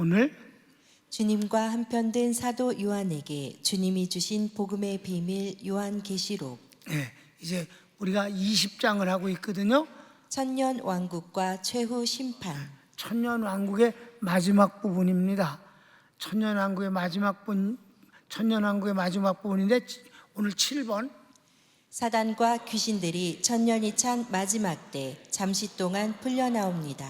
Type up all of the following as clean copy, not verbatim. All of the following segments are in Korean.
오늘 주님과 한편 된 사도 요한에게 주님이 주신 복음의 비밀 요한계시록. 이제 우리가 20장을 하고 있거든요. 천년 왕국과 최후 심판. 천년 왕국의 마지막 부분입니다. 천년 왕국의 마지막 부분인데 오늘 7번. 사단과 귀신들이 천년이 찬 마지막 때 잠시 동안 풀려나옵니다.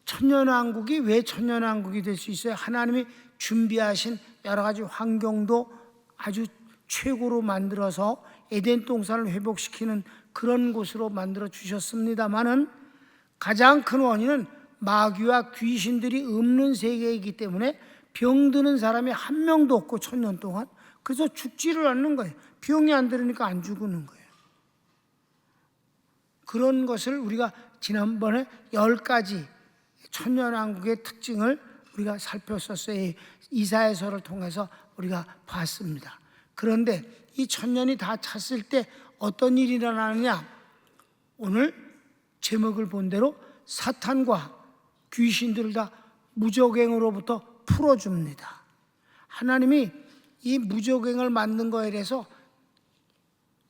천년왕국이 왜 천년왕국이 될 수 있어요? 하나님이 준비하신 여러 가지 환경도 아주 최고로 만들어서 에덴 동산을 회복시키는 그런 곳으로 만들어 주셨습니다마는 가장 큰 원인은 마귀와 귀신들이 없는 세계이기 때문에 병드는 사람이 한 명도 없고 천년 동안, 그래서 죽지를 않는 거예요. 병이 안 들으니까 안 죽는 거예요. 그런 것을 우리가 지난번에 10가지 천년왕국의 특징을 우리가 살폈었어요. 이사야서를 통해서 우리가 봤습니다. 그런데 이 천년이 다 찼을 때 어떤 일이 일어나느냐? 오늘 제목을 본 대로 사탄과 귀신들을 다 무적행으로부터 풀어줍니다. 하나님이 이 무적행을 만든 거에 대해서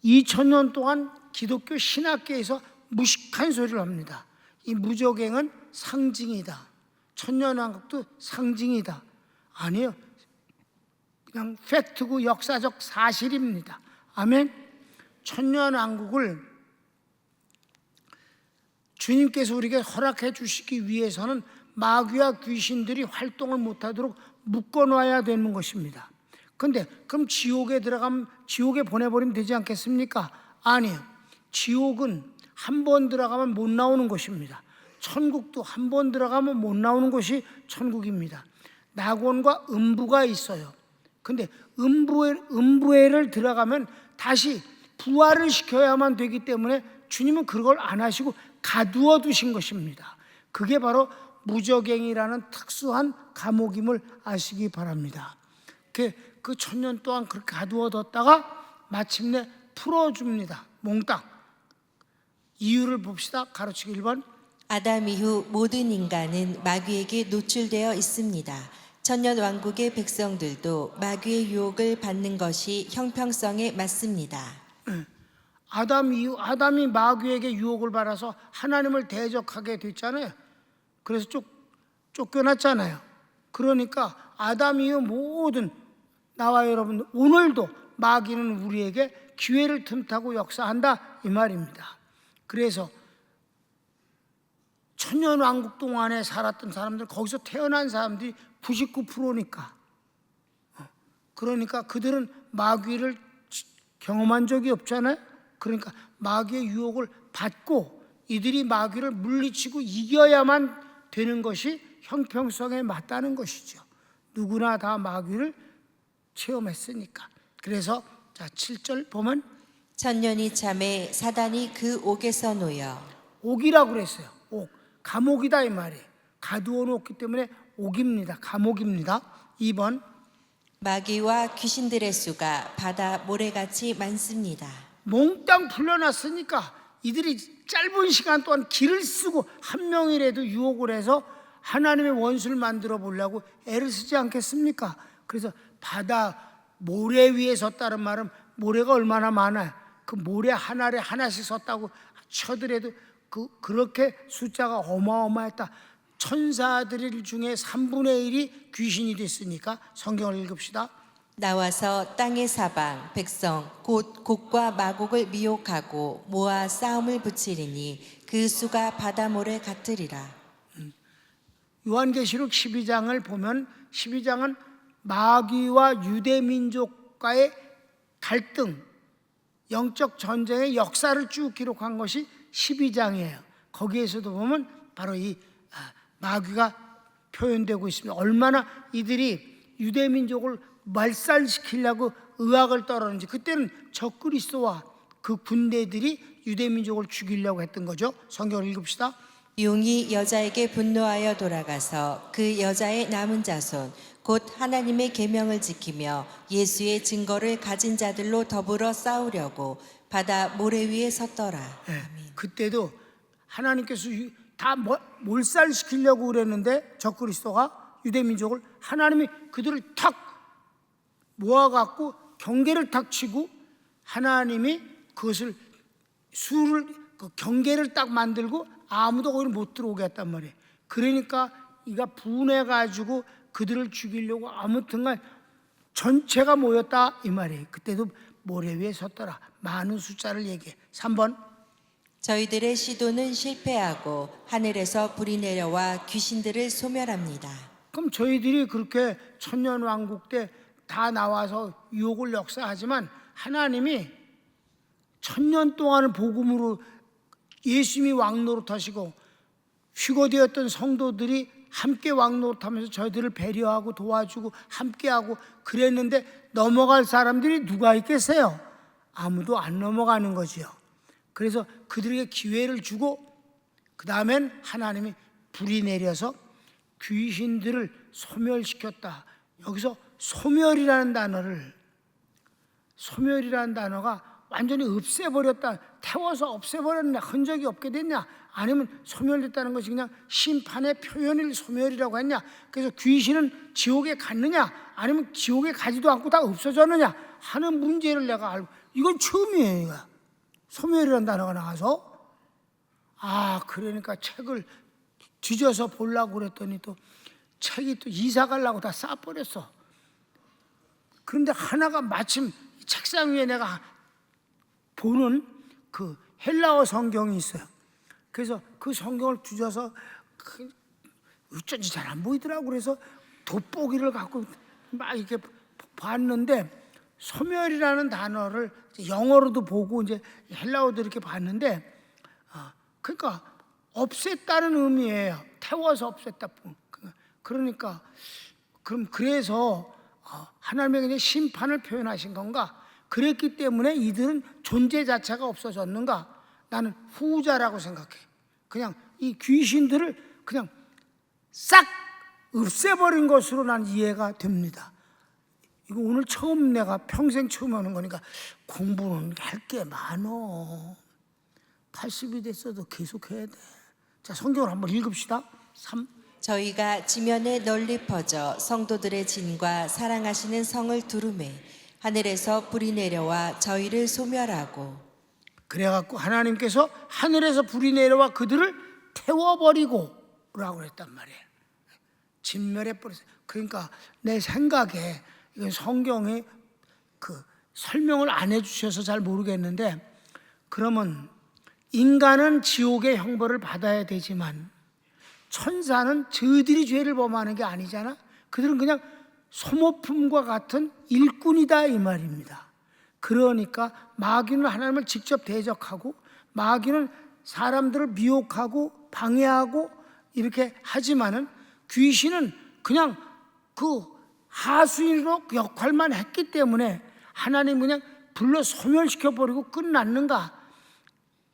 2000년 동안 기독교 신학계에서 무식한 소리를 합니다. 이 무적행은 상징이다. 천년왕국도 상징이다. 아니요, 그냥 팩트고 역사적 사실입니다. 아멘. 천년왕국을 주님께서 우리에게 허락해 주시기 위해서는 마귀와 귀신들이 활동을 못하도록 묶어놔야 되는 것입니다. 그런데 그럼 지옥에 들어가면 지옥에 보내버리면 되지 않겠습니까? 아니요. 지옥은 한 번 들어가면 못 나오는 것입니다. 천국도 한 번 들어가면 못 나오는 것이 천국입니다. 낙원과 음부가 있어요. 근데 음부에를 들어가면 다시 부활을 시켜야만 되기 때문에 주님은 그걸 안 하시고 가두어 두신 것입니다. 그게 바로 무적행이라는 특수한 감옥임을 아시기 바랍니다. 그 천년 동안 그렇게 가두어 뒀다가 마침내 풀어줍니다. 몽땅. 이유를 봅시다. 가로치기 1번. 아담 이후 모든 인간은 마귀에게 노출되어 있습니다. 천년 왕국의 백성들도 마귀의 유혹을 받는 것이 형평성에 맞습니다. 아담이 마귀에게 유혹을 받아서 하나님을 대적하게 됐잖아요. 그래서 쫓겨났잖아요. 그러니까 아담 이후 모든 나와 여러분 오늘도 마귀는 우리에게 기회를 틈타고 역사한다 이 말입니다. 그래서 천년왕국 동안에 살았던 사람들, 거기서 태어난 사람들이 99%니까 그러니까 그들은 마귀를 경험한 적이 없잖아요. 그러니까 마귀의 유혹을 받고 이들이 마귀를 물리치고 이겨야만 되는 것이 형평성에 맞다는 것이죠. 누구나 다 마귀를 체험했으니까. 그래서 자 7절 보면 천년이 참에 사단이 그 옥에서 놓여. 옥이라고 그랬어요. 옥. 감옥이다 이 말이에요. 가두어 놓기 때문에 옥입니다. 감옥입니다. 2번. 마귀와 귀신들의 수가 바다 모래같이 많습니다. 몽땅 풀려났으니까 이들이 짧은 시간 동안 길을 쓰고 한 명이라도 유혹을 해서 하나님의 원수를 만들어 보려고 애를 쓰지 않겠습니까? 그래서 바다 모래 위에 섰다는 말은 모래가 얼마나 많아요. 그 모래 하나에 하나씩 섰다고 쳐더라도 그렇게 숫자가 어마어마했다. 천사들 중에 3분의 1이 귀신이 됐으니까 성경을 읽읍시다. 나와서 땅의 사방 백성 곧 곡과 마곡을 미혹하고 모아 싸움을 붙이리니 그 수가 바다 모래 같으리라. 요한계시록 12장을 보면 12장은 마귀와 유대민족과의 갈등, 영적 전쟁의 역사를 쭉 기록한 것이 12장이에요. 거기에서도 보면 바로 이 마귀가 표현되고 있습니다. 얼마나 이들이 유대민족을 말살시키려고 의학을 떨었는지. 그때는 적그리스도와 그 군대들이 유대민족을 죽이려고 했던 거죠. 성경을 읽읍시다. 용이 여자에게 분노하여 돌아가서 그 여자의 남은 자손 곧 하나님의 계명을 지키며 예수의 증거를 가진 자들로 더불어 싸우려고 바다 모래 위에 섰더라. 그때도 하나님께서 다 몰살시키려고 그랬는데 적그리스도가 유대민족을 하나님이 그들을 탁 모아갖고 경계를 탁 치고 하나님이 그것을 그 경계를 딱 만들고 아무도 거기를 못 들어오게 했단 말이에요. 그러니까 이가 분해가지고 그들을 죽이려고 아무튼간 전체가 모였다 이 말이에요. 그때도 모래 위에 섰더라. 많은 숫자를 얘기해. 3번. 저희들의 시도는 실패하고 하늘에서 불이 내려와 귀신들을 소멸합니다. 그럼 저희들이 그렇게 천년왕국 때 다 나와서 유혹을 역사하지만 하나님이 천년 동안을 복음으로 예수님이 왕노릇하시고 휴거되었던 성도들이 함께 왕노릇하면서 저희들을 배려하고 도와주고 함께하고 그랬는데 넘어갈 사람들이 누가 있겠어요? 아무도 안 넘어가는 거지요. 그래서 그들에게 기회를 주고 그 다음엔 하나님이 불이 내려서 귀신들을 소멸시켰다. 여기서 소멸이라는 단어가 완전히 없애버렸다. 태워서 없애버렸냐, 흔적이 없게 됐냐, 아니면 소멸됐다는 것이 그냥 심판의 표현일 소멸이라고 했냐. 그래서 귀신은 지옥에 갔느냐, 아니면 지옥에 가지도 않고 다 없어졌느냐 하는 문제를 내가 알고, 이건 처음이에요. 이거. 소멸이라는 단어가 나와서 그러니까 책을 뒤져서 보려고 그랬더니 또 책이 또 이사 가려고 다 싸버렸어. 그런데 하나가 마침 책상 위에 내가 보는 그 헬라어 성경이 있어요. 그래서 그 성경을 뒤져서 어쩐지 잘 안 보이더라고. 그래서 돋보기를 갖고 막 이렇게 봤는데 소멸이라는 단어를 영어로도 보고 이제 헬라어도 이렇게 봤는데 그러니까 없앴다는 의미예요. 태워서 없앴다. 그러니까 그래서 하나님의 그냥 심판을 표현하신 건가? 그랬기 때문에 이들은 존재 자체가 없어졌는가? 나는 후자라고 생각해. 그냥 이 귀신들을 그냥 싹 없애버린 것으로 난 이해가 됩니다. 이거 오늘 처음 내가 평생 처음 하는 거니까 공부는 할 게 많어. 80이 됐어도 계속 해야 돼. 자, 성경을 한번 읽읍시다. 3. 저희가 지면에 널리 퍼져 성도들의 진과 사랑하시는 성을 두루매 하늘에서 불이 내려와 저희를 소멸하고. 그래갖고 하나님께서 하늘에서 불이 내려와 그들을 태워버리고 라고 했단 말이에요. 진멸해버렸어요. 그러니까 내 생각에 이건 성경에 그 설명을 안 해주셔서 잘 모르겠는데, 그러면 인간은 지옥의 형벌을 받아야 되지만 천사는 저들이 죄를 범하는 게 아니잖아. 그들은 그냥 소모품과 같은 일꾼이다 이 말입니다. 그러니까 마귀는 하나님을 직접 대적하고 마귀는 사람들을 미혹하고 방해하고 이렇게 하지만은 귀신은 그냥 그 하수인으로 그 역할만 했기 때문에 하나님 그냥 불러 소멸시켜버리고 끝났는가?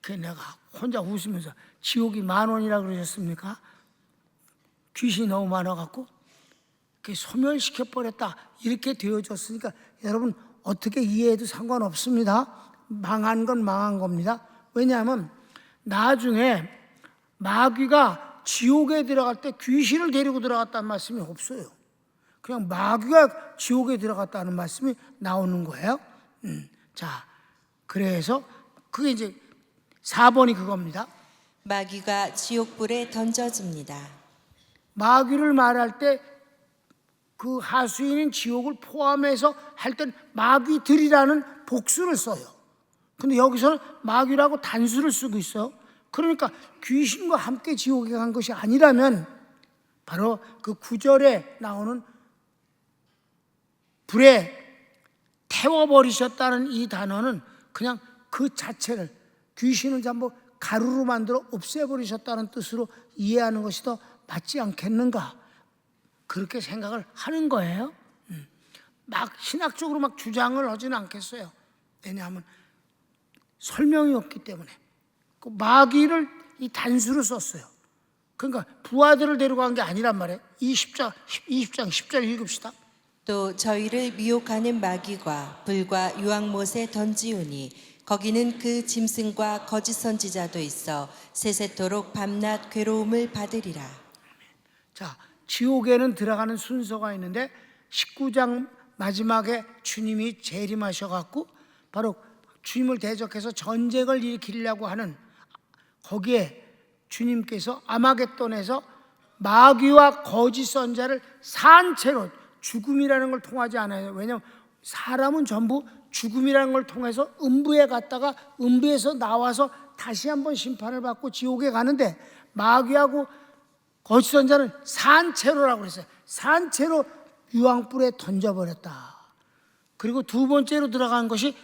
그 내가 혼자 웃으면서 지옥이 10,000원이라 그러셨습니까? 귀신이 너무 많아갖고 소멸시켜버렸다 이렇게 되어졌으니까 여러분 어떻게 이해해도 상관없습니다. 망한 건 망한 겁니다. 왜냐하면 나중에 마귀가 지옥에 들어갈 때 귀신을 데리고 들어갔다는 말씀이 없어요. 그냥 마귀가 지옥에 들어갔다는 말씀이 나오는 거예요. 자, 그래서 그게 이제 4번이 그겁니다. 마귀가 지옥불에 던져집니다. 마귀를 말할 때 그 하수인인 지옥을 포함해서 할 땐 마귀들이라는 복수를 써요. 근데 여기서는 마귀라고 단수를 쓰고 있어요. 그러니까 귀신과 함께 지옥에 간 것이 아니라면 바로 그 9절에 나오는 불에 태워버리셨다는 이 단어는 그냥 그 자체를 귀신을 전부 가루로 만들어 없애버리셨다는 뜻으로 이해하는 것이 더 맞지 않겠는가? 그렇게 생각을 하는 거예요. 막 신학적으로 막 주장을 하지는 않겠어요. 왜냐하면 설명이 없기 때문에. 그 마귀를 이 단수로 썼어요. 그러니까 부하들을 데려간 게 아니란 말이에요. 20장 10절 읽읍시다. 또 저희를 미혹하는 마귀가 불과 유황못에 던지우니 거기는 그 짐승과 거짓 선지자도 있어 세세토록 밤낮 괴로움을 받으리라. 자, 지옥에는 들어가는 순서가 있는데 19장 마지막에 주님이 재림하셔갖고 바로 주님을 대적해서 전쟁을 일으키려고 하는 거기에 주님께서 아마겟돈에서 마귀와 거짓 선자를 산채로, 죽음이라는 걸 통하지 않아요. 왜냐하면 사람은 전부 죽음이라는 걸 통해서 음부에 갔다가 음부에서 나와서 다시 한번 심판을 받고 지옥에 가는데, 마귀하고 거짓 선자는 산채로라고 그랬어요. 산채로 유황불에 던져버렸다. 그리고 두 번째로 들어간 것이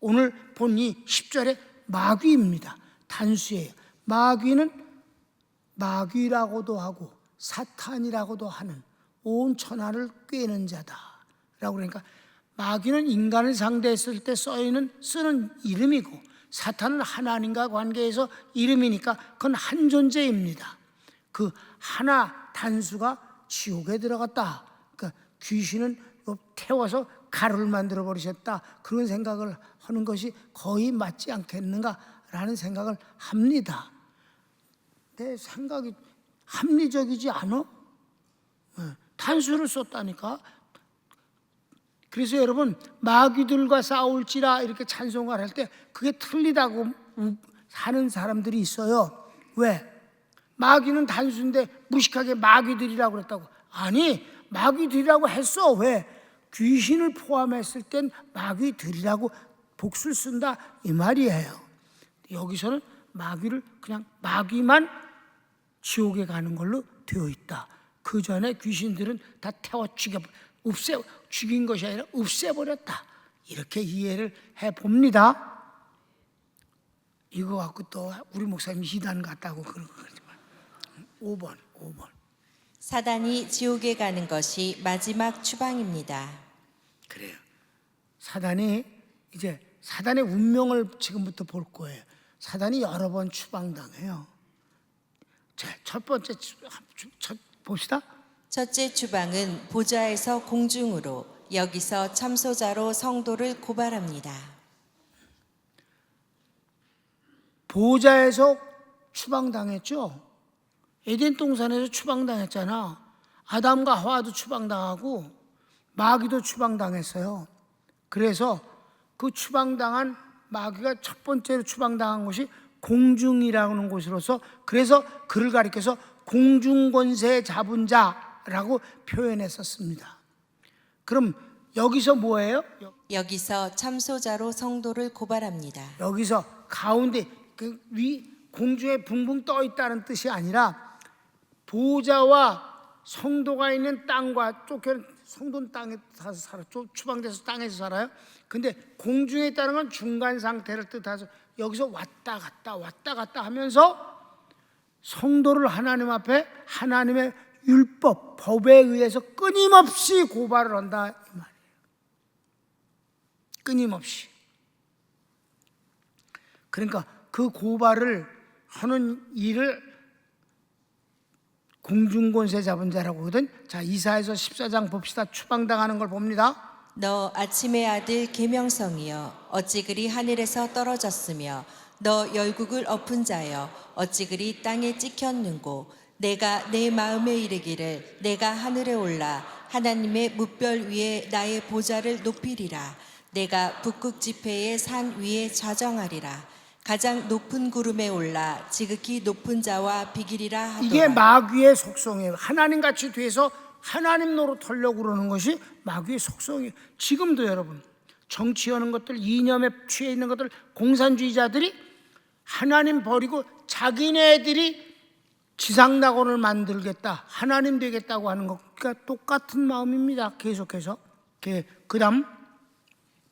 오늘 본 이 10절의 마귀입니다. 단수예요. 마귀는 마귀라고도 하고 사탄이라고도 하는 온 천하를 꿰는 자다 라고. 그러니까 마귀는 인간을 상대했을 때 쓰는 이름이고, 사탄은 하나님과 관계에서 이름이니까 그건 한 존재입니다. 그 하나 단수가 지옥에 들어갔다. 그러니까 귀신은 태워서 가루를 만들어 버리셨다, 그런 생각을 하는 것이 거의 맞지 않겠는가라는 생각을 합니다. 내 생각이 합리적이지 않아? 단수를 썼다니까. 그래서 여러분, 마귀들과 싸울지라 이렇게 찬송을 할 때 그게 틀리다고 하는 사람들이 있어요. 왜? 마귀는 단수인데 무식하게 마귀들이라고 그랬다고. 아니, 마귀들이라고 했어. 왜? 귀신을 포함했을 땐 마귀들이라고 복수를 쓴다 이 말이에요. 여기서는 마귀를 그냥 마귀만 지옥에 가는 걸로 되어 있다. 그 전에 귀신들은 다 태워 죽인 것이 아니라 없애버렸다. 이렇게 이해를 해봅니다. 이거 갖고 또 우리 목사님 이단 같다고 그런 거지만 5번. 사단이 지옥에 가는 것이 마지막 추방입니다. 그래요. 사단의 운명을 지금부터 볼 거예요. 사단이 여러 번 추방당해요. 자, 첫 번째 봅시다. 첫째 추방은 보좌에서 공중으로, 여기서 참소자로 성도를 고발합니다. 보좌에서 추방당했죠. 에덴 동산에서 추방당했잖아. 아담과 하와도 추방당하고 마귀도 추방당했어요. 그래서 그 추방당한 마귀가 첫 번째로 추방당한 곳이 공중이라는 곳으로서, 그래서 그를 가리켜서 공중권세 잡은 자라고 표현했었습니다. 그럼 여기서 뭐예요? 여기서 참소자로 성도를 고발합니다. 여기서 가운데 공중에 붕붕 떠 있다는 뜻이 아니라, 보좌와 성도가 있는 땅과 쫓겨는 성도는 땅에 가서 살아, 추방돼서 땅에서 살아요. 근데 공중에 있다는 건 중간 상태를 뜻하죠. 여기서 왔다 갔다 하면서 성도를 하나님 앞에 하나님의 율법, 법에 의해서 끊임없이 고발을 한다 이 말이에요. 끊임없이. 그러니까 그 고발을 하는 일을 공중권세 잡은 자라고 하거든. 자, 이사야서 14장 봅시다. 추방당하는 걸 봅니다. 너 아침의 아들 계명성이여, 어찌 그리 하늘에서 떨어졌으며, 너 열국을 엎은 자여, 어찌 그리 땅에 찍혔는고. 내가 내 마음에 이르기를, 내가 하늘에 올라 하나님의 뭇별 위에 나의 보좌를 높이리라. 내가 북극 지폐의 산 위에 좌정하리라. 가장 높은 구름에 올라 지극히 높은 자와 비기리라 하더라. 이게 마귀의 속성이에요. 하나님같이 돼서 하나님 노릇하려고 그러는 것이 마귀의 속성이에요. 지금도 여러분, 정치하는 것들, 이념에 취해 있는 것들, 공산주의자들이 하나님 버리고 자기네들이 지상낙원을 만들겠다, 하나님 되겠다고 하는 것과 똑같은 마음입니다. 계속해서. 그 다음,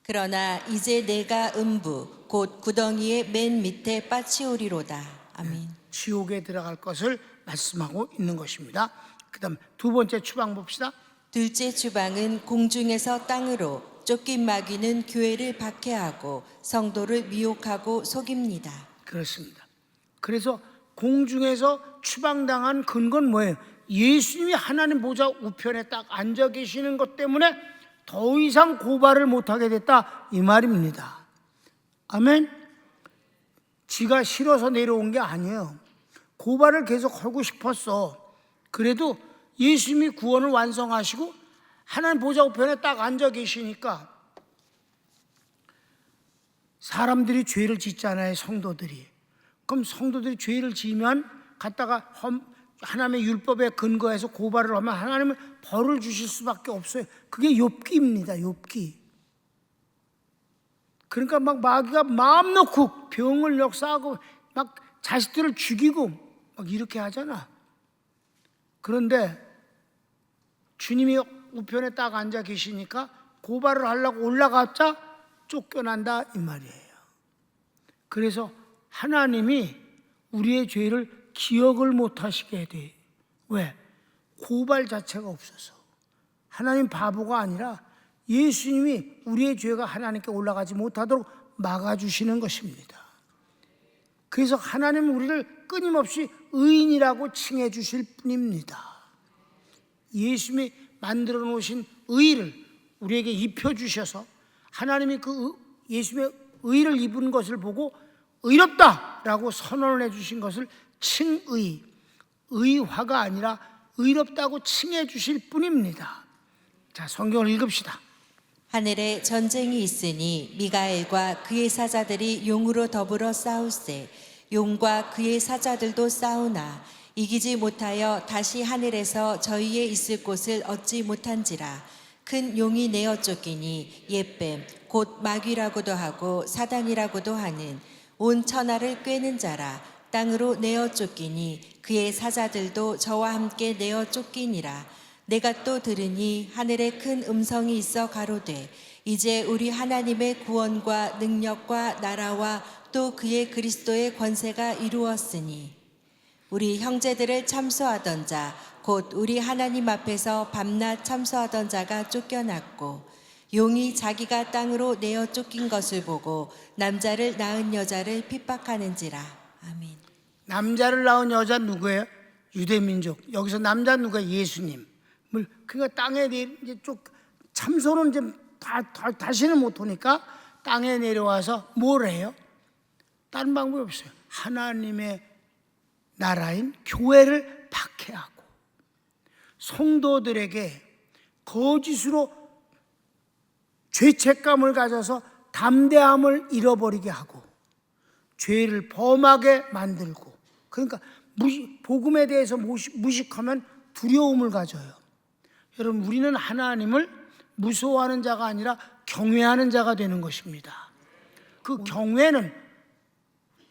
그러나 이제 내가 음부 곧 구덩이의 맨 밑에 빠치우리로다. 아멘. 지옥에 들어갈 것을 말씀하고 있는 것입니다. 그 다음 두 번째 추방 봅시다. 둘째 추방은 공중에서 땅으로, 쫓긴 마귀는 교회를 박해하고 성도를 미혹하고 속입니다. 그렇습니다. 그래서 공중에서 추방당한 근거는 뭐예요? 예수님이 하나님 보좌 우편에 딱 앉아 계시는 것 때문에 더 이상 고발을 못하게 됐다 이 말입니다. 아멘. 지가 싫어서 내려온 게 아니에요. 고발을 계속 하고 싶었어. 그래도 예수님이 구원을 완성하시고 하나님 보좌 우편에 딱 앉아 계시니까 사람들이 죄를 짓잖아요, 성도들이. 그럼 성도들이 죄를 지으면 갔다가 하나님의 율법에 근거해서 고발을 하면 하나님은 벌을 주실 수밖에 없어요. 그게 욥기입니다, 욥기. 그러니까 막 마귀가 마음 놓고 병을 역사하고 막 자식들을 죽이고 막 이렇게 하잖아. 그런데 주님이 우편에 딱 앉아 계시니까 고발을 하려고 올라갔자 쫓겨난다 이 말이에요. 그래서 하나님이 우리의 죄를 기억을 못 하시게 돼. 왜? 고발 자체가 없어서. 하나님 바보가 아니라 예수님이 우리의 죄가 하나님께 올라가지 못하도록 막아주시는 것입니다. 그래서 하나님은 우리를 끊임없이 의인이라고 칭해 주실 뿐입니다. 예수님이 만들어 놓으신 의를 우리에게 입혀주셔서 하나님이 그 예수님의 의를 입은 것을 보고 의롭다라고 선언을 해주신 것을 칭의, 의화가 아니라 의롭다고 칭해 주실 뿐입니다. 자, 성경을 읽읍시다. 하늘에 전쟁이 있으니 미가엘과 그의 사자들이 용으로 더불어 싸울세. 용과 그의 사자들도 싸우나 이기지 못하여 다시 하늘에서 저희의 있을 곳을 얻지 못한지라. 큰 용이 내어 쫓기니 옛뱀 곧 마귀라고도 하고 사단이라고도 하는 온 천하를 꿰는 자라. 땅으로 내어 쫓기니 그의 사자들도 저와 함께 내어 쫓기니라. 내가 또 들으니 하늘에 큰 음성이 있어 가로되 이제 우리 하나님의 구원과 능력과 나라와 또 그의 그리스도의 권세가 이루었으니 우리 형제들을 참소하던 자 곧 우리 하나님 앞에서 밤낮 참소하던 자가 쫓겨났고 용이 자기가 땅으로 내어 쫓긴 것을 보고 남자를 낳은 여자를 핍박하는지라. 아멘. 남자를 낳은 여자 누구예요? 유대민족. 여기서 남자 누가? 예수님. 그러니까 땅에 이제 참소는 좀 다시는 못 오니까 땅에 내려와서 뭘 해요? 다른 방법이 없어요. 하나님의 나라인 교회를 박해하고 성도들에게 거짓으로 죄책감을 가져서 담대함을 잃어버리게 하고 죄를 범하게 만들고, 그러니까 복음에 대해서 무식하면 두려움을 가져요. 여러분, 우리는 하나님을 무서워하는 자가 아니라 경외하는 자가 되는 것입니다. 그 경외는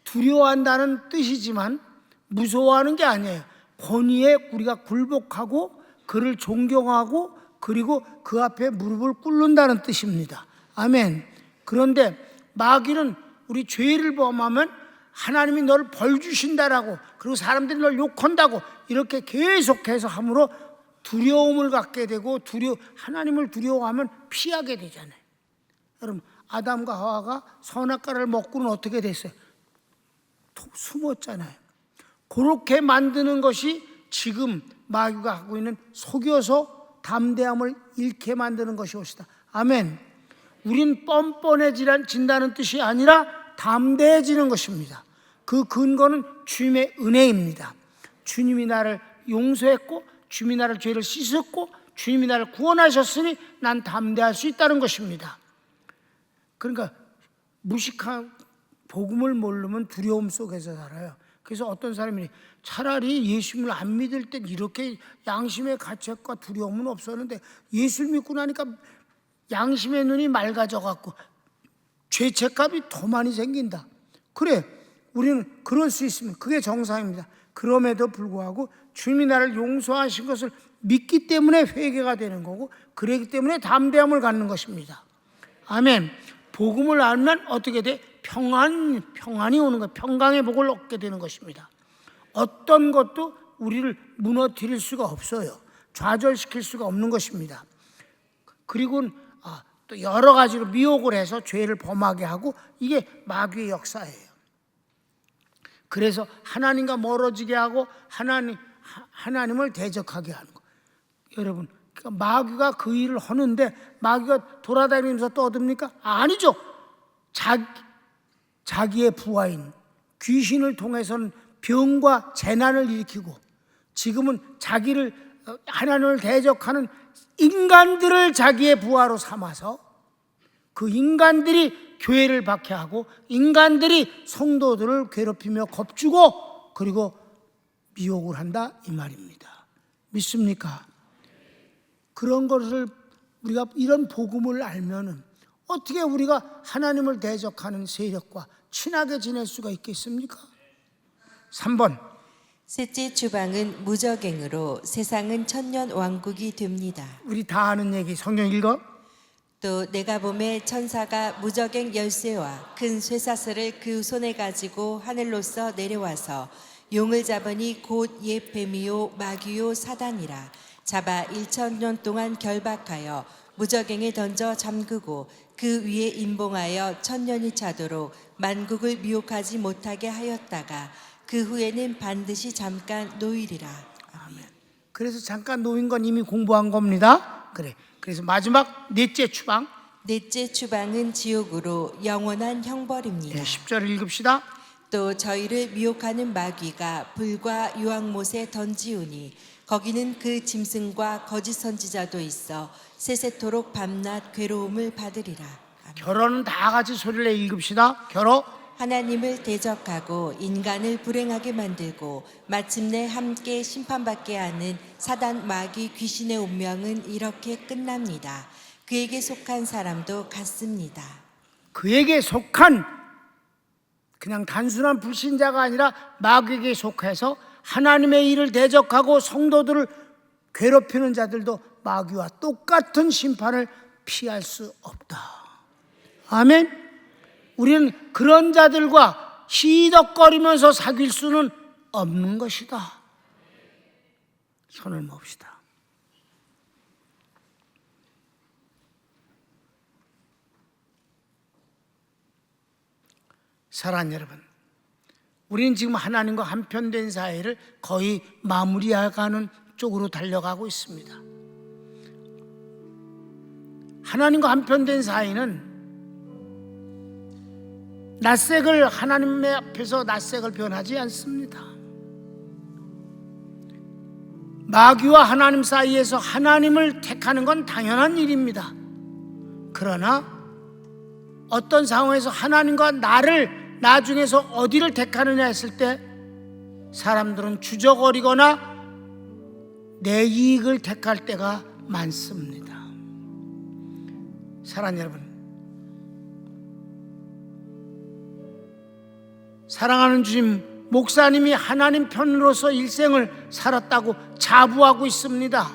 두려워한다는 뜻이지만 무서워하는 게 아니에요. 권위에 우리가 굴복하고 그를 존경하고 그리고 그 앞에 무릎을 꿇는다는 뜻입니다. 아멘. 그런데 마귀는 우리 죄를 범하면 하나님이 너를 벌 주신다라고, 그리고 사람들이 널 욕한다고 이렇게 계속해서 함으로 두려움을 갖게 되고 하나님을 두려워하면 피하게 되잖아요. 여러분, 아담과 하와가 선악과를 먹고는 어떻게 됐어요? 숨었잖아요. 그렇게 만드는 것이 지금 마귀가 하고 있는 속여서 담대함을 잃게 만드는 것이옵시다. 아멘. 우린 뻔뻔해진다는 뜻이 아니라 담대해지는 것입니다. 그 근거는 주님의 은혜입니다. 주님이 나를 용서했고 주님이 나를 죄를 씻었고 주님이 나를 구원하셨으니 난 담대할 수 있다는 것입니다. 그러니까 무식한 복음을 모르면 두려움 속에서 살아요. 그래서 어떤 사람이 차라리 예수님을 안 믿을 땐 이렇게 양심의 가책과 두려움은 없었는데 예수를 믿고 나니까 양심의 눈이 맑아져갖고 죄책감이 더 많이 생긴다. 그래, 우리는 그럴 수 있으면 그게 정상입니다. 그럼에도 불구하고 주님이 나를 용서하신 것을 믿기 때문에 회개가 되는 거고, 그러기 때문에 담대함을 갖는 것입니다. 아멘. 복음을 알면 어떻게 돼? 평안이 오는 거예요. 평강의 복을 얻게 되는 것입니다. 어떤 것도 우리를 무너뜨릴 수가 없어요. 좌절시킬 수가 없는 것입니다. 그리고 또 여러 가지로 미혹을 해서 죄를 범하게 하고, 이게 마귀의 역사예요. 그래서 하나님과 멀어지게 하고 하나님을 대적하게 하는 거. 여러분, 마귀가 그 일을 하는데 마귀가 돌아다니면서 떠듭니까? 아니죠. 자기의 부하인 귀신을 통해서는 병과 재난을 일으키고, 지금은 하나님을 대적하는 인간들을 자기의 부하로 삼아서 그 인간들이 교회를 박해하고 인간들이 성도들을 괴롭히며 겁주고 그리고 미혹을 한다 이 말입니다. 믿습니까? 그런 것을 우리가 이런 복음을 알면은 어떻게 우리가 하나님을 대적하는 세력과 친하게 지낼 수가 있겠습니까? 3번, 셋째 추방은 무적행으로 세상은 천년 왕국이 됩니다. 우리 다 아는 얘기, 성경 읽어. 또 내가 보매 천사가 무적행 열쇠와 큰 쇠사슬을 그 손에 가지고 하늘로서 내려와서 용을 잡으니 곧 옛 뱀이요 마귀요 사단이라. 잡아 1000년 동안 결박하여 무적행에 던져 잠그고 그 위에 임봉하여 1000년이 차도록 만국을 미혹하지 못하게 하였다가 그 후에는 반드시 잠깐 놓이리라. 아멘. 그래서 잠깐 놓인 건 이미 공부한 겁니다. 그래. 그래서 마지막 넷째 추방. 넷째 추방은 지옥으로 영원한 형벌입니다. 10절을 읽읍시다. 또 저희를 미혹하는 마귀가 불과 유황못에 던지우니 거기는 그 짐승과 거짓 선지자도 있어 세세토록 밤낮 괴로움을 받으리라. 아멘. 결혼은 다 같이 소리를 내 읽읍시다. 결혼. 하나님을 대적하고 인간을 불행하게 만들고 마침내 함께 심판받게 하는 사단 마귀 귀신의 운명은 이렇게 끝납니다. 그에게 속한 사람도 같습니다. 그에게 속한 그냥 단순한 불신자가 아니라 마귀에게 속해서 하나님의 일을 대적하고 성도들을 괴롭히는 자들도 마귀와 똑같은 심판을 피할 수 없다. 아멘. 우리는 그런 자들과 희덕거리면서 사귈 수는 없는 것이다. 손을 멉시다. 사랑하는 여러분, 우리는 지금 하나님과 한편된 사이를 거의 마무리해가는 쪽으로 달려가고 있습니다. 하나님과 한편된 사이는 낯색을 하나님의 앞에서 낯색을 변하지 않습니다. 마귀와 하나님 사이에서 하나님을 택하는 건 당연한 일입니다. 그러나 어떤 상황에서 하나님과 나를 나중에서 어디를 택하느냐 했을 때 사람들은 주저거리거나 내 이익을 택할 때가 많습니다. 사랑하는 여러분, 사랑하는 주님, 목사님이 하나님 편으로서 일생을 살았다고 자부하고 있습니다.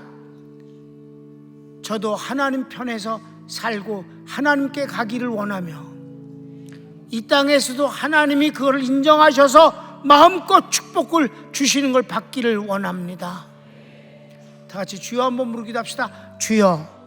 저도 하나님 편에서 살고 하나님께 가기를 원하며 이 땅에서도 하나님이 그걸 인정하셔서 마음껏 축복을 주시는 걸 받기를 원합니다. 다 같이 주여 한번 부르기도 합시다. 주여.